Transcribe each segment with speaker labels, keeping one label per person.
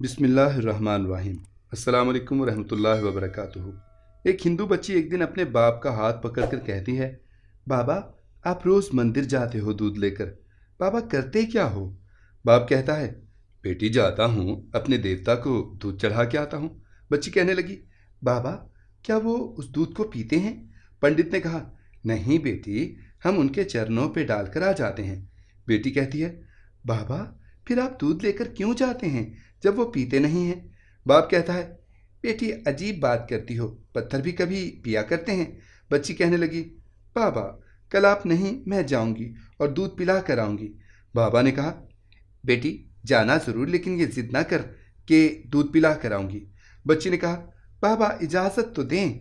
Speaker 1: बिस्मिल्लाहिर्रहमानिर्रहीम। अस्सलाम वालेकुम वरहमतुल्लाहि वबरकातुहू। एक हिंदू बच्ची एक दिन अपने बाप का हाथ पकड़कर कहती है, बाबा आप रोज़ मंदिर जाते हो दूध लेकर, बाबा करते क्या हो? बाप कहता है, बेटी जाता हूँ अपने देवता को दूध चढ़ा के आता हूँ। बच्ची कहने लगी, बाबा क्या वो उस दूध को पीते हैं? पंडित ने कहा, नहीं बेटी, हम उनके चरणों पे डालकर आ जाते हैं। बेटी कहती है, बाबा फिर आप दूध लेकर क्यों जाते हैं जब वो पीते नहीं हैं? बाप कहता है, बेटी अजीब बात करती हो, पत्थर भी कभी पिया करते हैं। बच्ची कहने लगी, बाबा कल आप नहीं मैं जाऊंगी और दूध पिला कर आऊंगी। बाबा ने कहा, बेटी जाना ज़रूर, लेकिन ये जिद ना कर कि दूध पिला कर आऊंगी। बच्ची ने कहा, बाबा इजाज़त तो दें।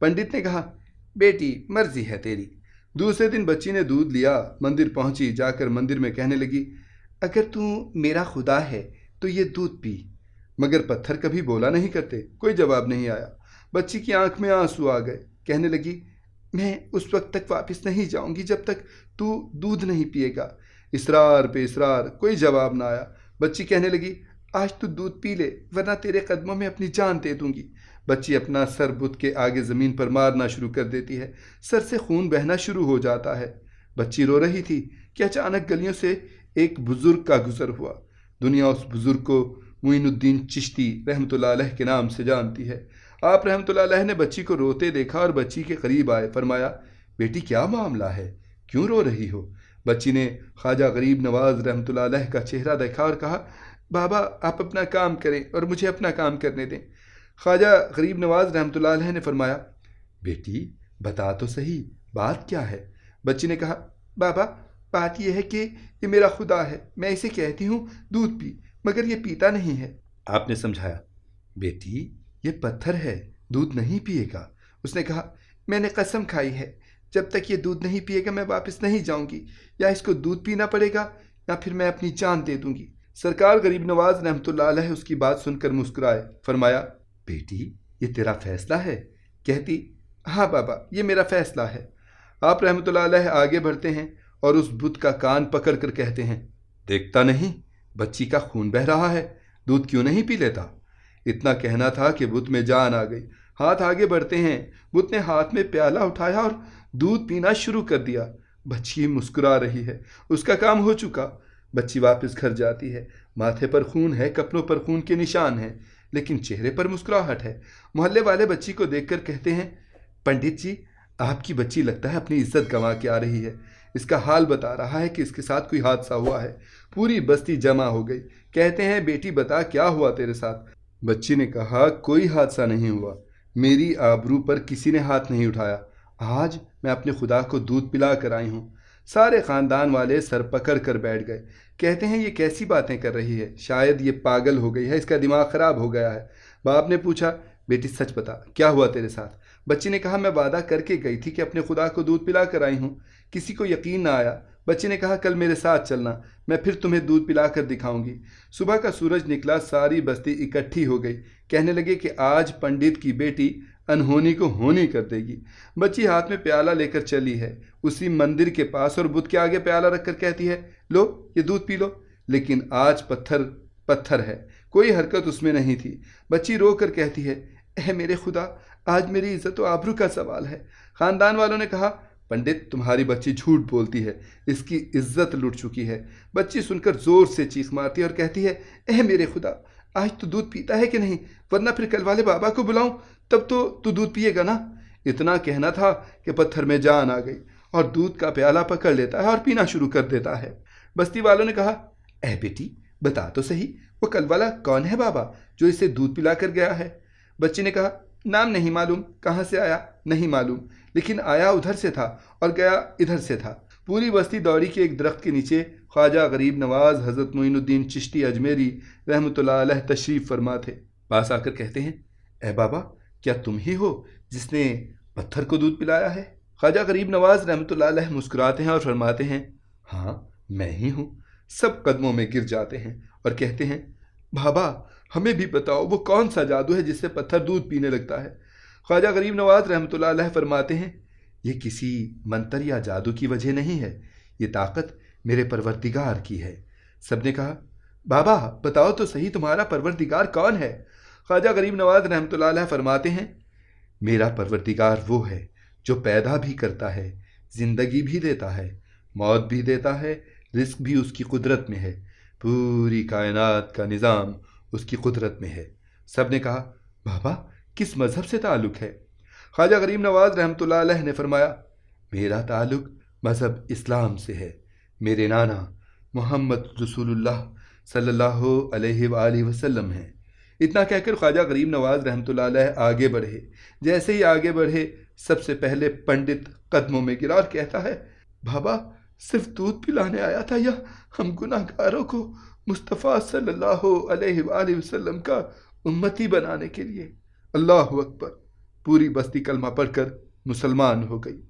Speaker 1: पंडित ने कहा, बेटी मर्जी है तेरी। दूसरे दिन बच्ची ने दूध लिया, मंदिर पहुंची, जाकर मंदिर में कहने लगी, अगर तू मेरा खुदा है तो ये दूध पी। मगर पत्थर कभी बोला नहीं करते, कोई जवाब नहीं आया। बच्ची की आंख में आंसू आ गए, कहने लगी, मैं उस वक्त तक वापस नहीं जाऊंगी जब तक तू दूध नहीं पिएगा। इसरार पे इसरार, कोई जवाब ना आया। बच्ची कहने लगी, आज तू दूध पी ले वरना तेरे कदमों में अपनी जान दे दूंगी। बच्ची अपना सर बुत के आगे ज़मीन पर मारना शुरू कर देती है, सर से खून बहना शुरू हो जाता है। बच्ची रो रही थी कि अचानक गलियों से एक बुज़ुर्ग का गुज़र हुआ। दुनिया उस बुज़ुर्ग को मुइनुद्दीन चिश्ती रहमतुल्लाह अलैह के नाम से जानती है। आप रहमतुल्लाह अलैह ने बच्ची को रोते देखा और बच्ची के करीब आए। फरमाया, बेटी क्या मामला है, क्यों रो रही हो? बच्ची ने ख्वाजा गरीब नवाज रहमतुल्लाह अलैह का चेहरा देखा और कहा, बाबा आप अपना काम करें और मुझे अपना काम करने दें। ख्वाजा गरीब नवाज रहमतुल्लाह अलैह ने फरमाया, बेटी बता तो सही बात क्या है? बच्ची ने कहा, बाबा बात यह है कि ये मेरा खुदा है, मैं इसे कहती हूँ दूध पी, मगर ये पीता नहीं है। आपने समझाया, बेटी ये पत्थर है, दूध नहीं पिएगा। उसने कहा, मैंने कसम खाई है जब तक ये दूध नहीं पिएगा मैं वापस नहीं जाऊंगी, या इसको दूध पीना पड़ेगा या फिर मैं अपनी जान दे दूंगी। सरकार गरीब नवाज रहमतुल्लाह अलैह उसकी बात सुनकर मुस्कुराए। फरमाया, बेटी ये तेरा फैसला है? कहती, हाँ बाबा ये मेरा फैसला है। आप रहमतुल्लाह अलैह आगे बढ़ते हैं और उस बुत का कान पकड़ कर कहते हैं, देखता नहीं बच्ची का खून बह रहा है, दूध क्यों नहीं पी लेता? इतना कहना था कि बुत में जान आ गई। हाथ आगे बढ़ते हैं, बुत ने हाथ में प्याला उठाया और दूध पीना शुरू कर दिया। बच्ची मुस्कुरा रही है, उसका काम हो चुका। बच्ची वापस घर जाती है, माथे पर खून है, कपड़ों पर खून के निशान हैं, लेकिन चेहरे पर मुस्कुराहट है। मोहल्ले वाले बच्ची को देखकर कहते हैं, पंडित जी आपकी बच्ची लगता है अपनी इज्जत गंवा के आ रही है, इसका हाल बता रहा है कि इसके साथ कोई हादसा हुआ है। पूरी बस्ती जमा हो गई। कहते हैं, बेटी बता क्या हुआ तेरे साथ? बच्ची ने कहा, कोई हादसा नहीं हुआ, मेरी आबरू पर किसी ने हाथ नहीं उठाया। आज मैं अपने खुदा को दूध पिला कर आई हूँ। सारे ख़ानदान वाले सर पकड़ कर बैठ गए। कहते हैं, ये कैसी बातें कर रही है, शायद ये पागल हो गई है, इसका दिमाग ख़राब हो गया है। बाप ने पूछा, बेटी सच बता क्या हुआ तेरे साथ? बच्ची ने कहा, मैं वादा करके गई थी कि अपने खुदा को दूध पिला कर आई हूँ, किसी को यकीन ना आया। बच्ची ने कहा, कल मेरे साथ चलना, मैं फिर तुम्हें दूध पिला कर दिखाऊंगी। सुबह का सूरज निकला, सारी बस्ती इकट्ठी हो गई। कहने लगे कि आज पंडित की बेटी अनहोनी को होनी कर देगी। बच्ची हाथ में प्याला लेकर चली है उसी मंदिर के पास और बुत के आगे प्याला रखकर कहती है, लो ये दूध पी लो। लेकिन आज पत्थर पत्थर है, कोई हरकत उसमें नहीं थी। बच्ची रो कर कहती है, ऐ मेरे खुदा, आज मेरी इज्जत व आबरू का सवाल है। खानदान वालों ने कहा, पंडित तुम्हारी बच्ची झूठ बोलती है, इसकी इज्जत लुट चुकी है। बच्ची सुनकर जोर से चीख मारती है और कहती है, ऐ मेरे खुदा, आज तू दूध पीता है कि नहीं, वरना फिर कल वाले बाबा को बुलाऊं तब तो तू दूध पिएगा ना। इतना कहना था कि पत्थर में जान आ गई और दूध का प्याला पकड़ लेता है और पीना शुरू कर देता है। बस्ती वालों ने कहा, ऐ बेटी बता तो सही, वो कल वाला कौन है बाबा जो इसे दूध पिला कर गया है? बच्ची ने कहा, नाम नहीं मालूम, कहाँ से आया नहीं मालूम, लेकिन आया उधर से था और गया इधर से था। पूरी बस्ती दौड़ी के एक दरख्त के नीचे ख्वाजा गरीब नवाज हज़रत मुइनुद्दीन चिश्ती अजमेरी रहमतुल्लाह अलैह तशरीफ़ फरमा थे। पास आकर कहते हैं, ए बाबा क्या तुम ही हो जिसने पत्थर को दूध पिलाया है? ख्वाजा गरीब नवाज रहमतुल्लाह अलैह मुस्कुराते हैं और फरमाते हैं, हाँ मैं ही हूँ। सब कदमों में गिर जाते हैं और कहते हैं, बाबा हमें भी बताओ वो कौन सा जादू है जिससे पत्थर दूध पीने लगता है? ख्वाजा गरीब नवाज रहमतुल्लाह अलैह फरमाते हैं, ये किसी मंत्र या जादू की वजह नहीं है, ये ताकत मेरे परवरदिगार की है। सब ने कहा, بابا بتاؤ تو صحیح، تمہارا پروردگار کون ہے؟ خواجہ غریب نواز رحمۃ اللہ علیہ فرماتے ہیں، میرا پروردگار وہ ہے جو پیدا بھی کرتا ہے، زندگی بھی دیتا ہے، موت بھی دیتا ہے، رزق بھی اس کی قدرت میں ہے، پوری کائنات کا نظام اس کی قدرت میں ہے۔ سب نے کہا، بابا کس مذہب سے تعلق ہے؟ خواجہ غریب نواز رحمۃ اللہ علیہ نے فرمایا، میرا تعلق مذہب اسلام سے ہے، میرے نانا محمد رسول اللہ صلی اللہ علیہ وآلہ وسلم ہیں۔ اتنا کہہ کر خواجہ غریب نواز رحمۃ اللہ علیہ آگے بڑھے۔ جیسے ہی آگے بڑھے، سب سے پہلے پنڈت قدموں میں گرا اور کہتا ہے، بابا صرف دودھ پلانے آیا تھا یا ہم گناہ گاروں کو مصطفیٰ صلی اللہ علیہ وآلہ وسلم کا امتی بنانے کے لیے؟ اللہ اکبر! پوری بستی کلمہ پڑھ کر مسلمان ہو گئی۔